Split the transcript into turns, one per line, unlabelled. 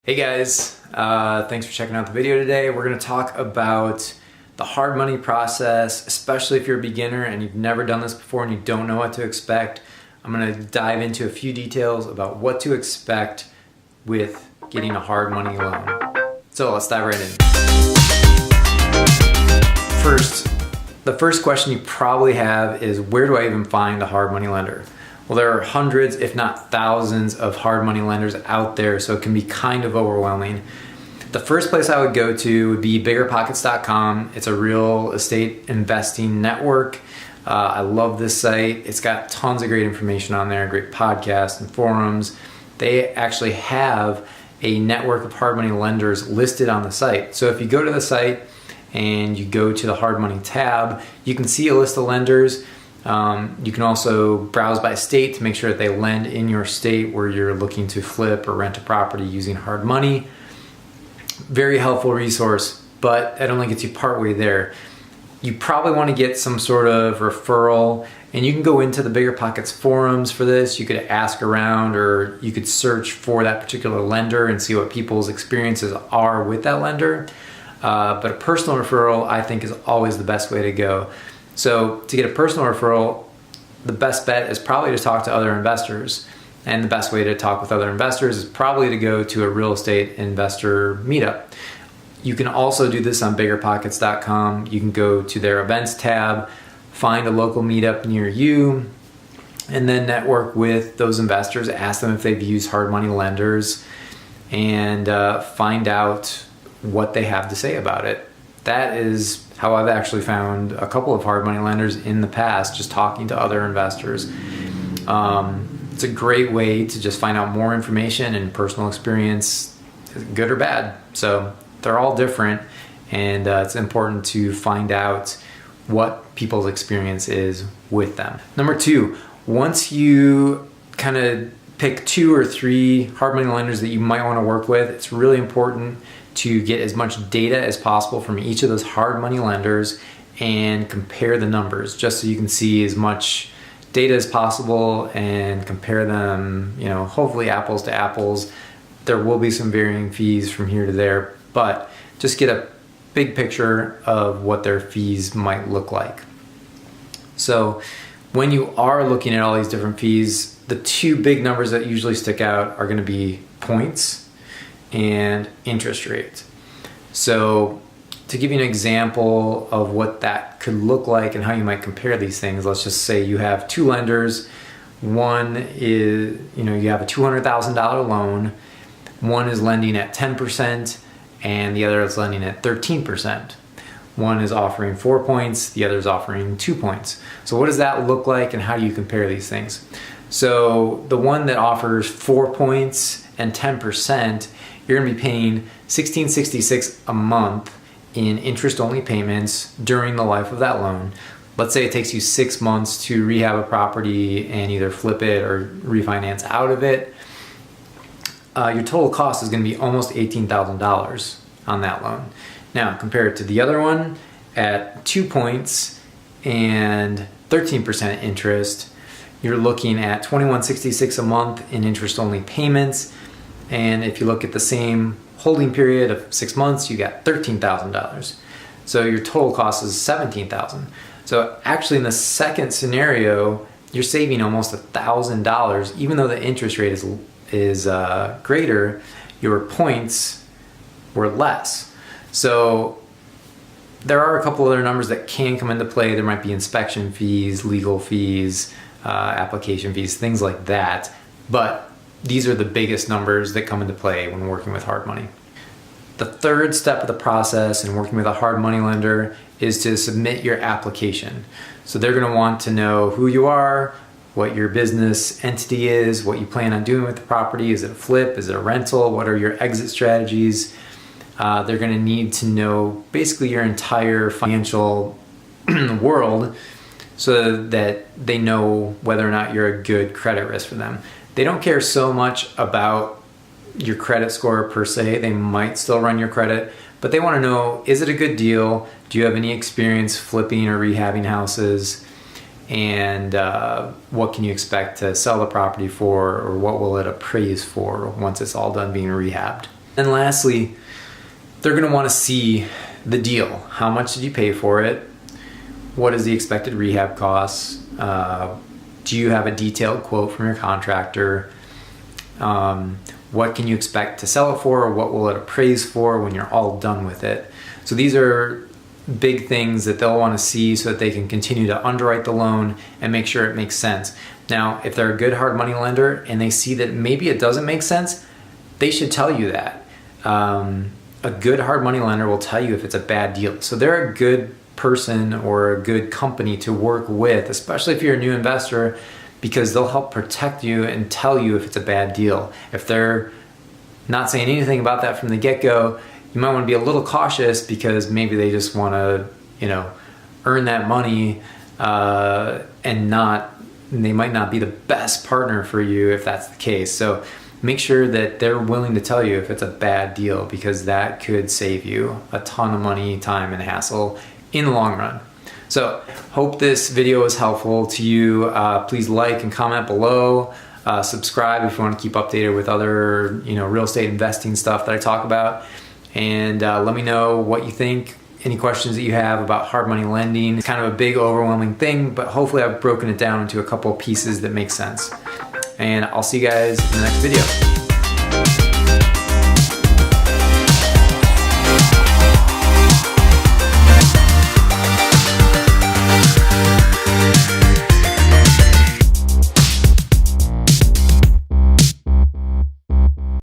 Hey guys, thanks for checking out the video today. We're going to talk about the hard money process, especially if you're a beginner and you've never done this before and you don't know what to expect. I'm going to dive into a few details about what to expect with getting a hard money loan. So let's dive right in. The first question you probably have is, where do I even find a hard money lender? Well, there are hundreds, if not thousands, of hard money lenders out there, so it can be kind of overwhelming. The first place I would go to would be biggerpockets.com. It's a real estate investing network. I love this site. It's got tons of great information on there, great podcasts and forums. They actually have a network of hard money lenders listed on the site. So if you go to the site and you go to the hard money tab, you can see a list of lenders. You can also browse by state to make sure that they lend in your state where you're looking to flip or rent a property using hard money. Very helpful resource, but it only gets you partway there. You probably want to get some sort of referral, and you can go into the BiggerPockets forums for this. You could ask around, or you could search for that particular lender and see what people's experiences are with that lender. But a personal referral, I think, is always the best way to go. So to get a personal referral, the best bet is probably to talk to other investors. And the best way to talk with other investors is probably to go to a real estate investor meetup. You can also do this on biggerpockets.com. You can go to their events tab, find a local meetup near you, and then network with those investors, ask them if they've used hard money lenders, and find out what they have to say about it. That is how I've actually found a couple of hard money lenders in the past, just talking to other investors. It's a great way to just find out more information and personal experience, good or bad. So they're all different, and it's important to find out what people's experience is with them. Number two, once you kind of pick 2 or 3 hard money lenders that you might want to work with, it's really important to get as much data as possible from each of those hard money lenders and compare the numbers, just so you can see as much data as possible and compare them, hopefully apples to apples. There will be some varying fees from here to there, but just get a big picture of what their fees might look like. So when you are looking at all these different fees, the 2 big numbers that usually stick out are going to be points and interest rate. So to give you an example of what that could look like and how you might compare these things, let's just say you have 2 lenders. One is, you have a $200,000 loan. One is lending at 10% and the other is lending at 13%. One is offering 4 points, the other is offering 2 points. So what does that look like, and how do you compare these things? So the one that offers 4 points and 10%, you're going to be paying $1,666 a month in interest-only payments during the life of that loan. Let's say it takes you 6 months to rehab a property and either flip it or refinance out of it. Your total cost is going to be almost $18,000 on that loan. Now, compare it to the other one at 2 points and 13% interest. You're looking at $2,166 a month in interest-only payments. And if you look at the same holding period of 6 months, you got $13,000. So your total cost is $17,000. So actually in the second scenario, you're saving almost $1,000, even though the interest rate is greater, your points were less. So there are a couple other numbers that can come into play. There might be inspection fees, legal fees, application fees, things like that. But these are the biggest numbers that come into play when working with hard money. The third step of the process in working with a hard money lender is to submit your application. So they're going to want to know who you are, what your business entity is, what you plan on doing with the property. Is it a flip? Is it a rental? What are your exit strategies? They're going to need to know basically your entire financial world so that they know whether or not you're a good credit risk for them. They don't care so much about your credit score per se. They might still run your credit, but they want to know, is it a good deal? Do you have any experience flipping or rehabbing houses? And what can you expect to sell the property for, or what will it appraise for once it's all done being rehabbed? And lastly, they're going to want to see the deal. How much did you pay for it? What is the expected rehab costs? Do you have a detailed quote from your contractor? What can you expect to sell it for? What will it appraise for when you're all done with it? So these are big things that they'll want to see so that they can continue to underwrite the loan and make sure it makes sense. Now, if they're a good hard money lender and they see that maybe it doesn't make sense, they should tell you that. A good hard money lender will tell you if it's a bad deal. So they're a good person or a good company to work with, especially if you're a new investor, because they'll help protect you and tell you if it's a bad deal. If they're not saying anything about that from the get-go, you might want to be a little cautious because maybe they just want to, earn that money and they might not be the best partner for you if that's the case. So make sure that they're willing to tell you if it's a bad deal, because that could save you a ton of money, time, and hassle in the long run. So hope this video was helpful to you. Please like and comment below. Subscribe if you want to keep updated with other real estate investing stuff that I talk about. And let me know what you think, any questions that you have about hard money lending. It's kind of a big, overwhelming thing, but hopefully I've broken it down into a couple of pieces that make sense. And I'll see you guys in the next video.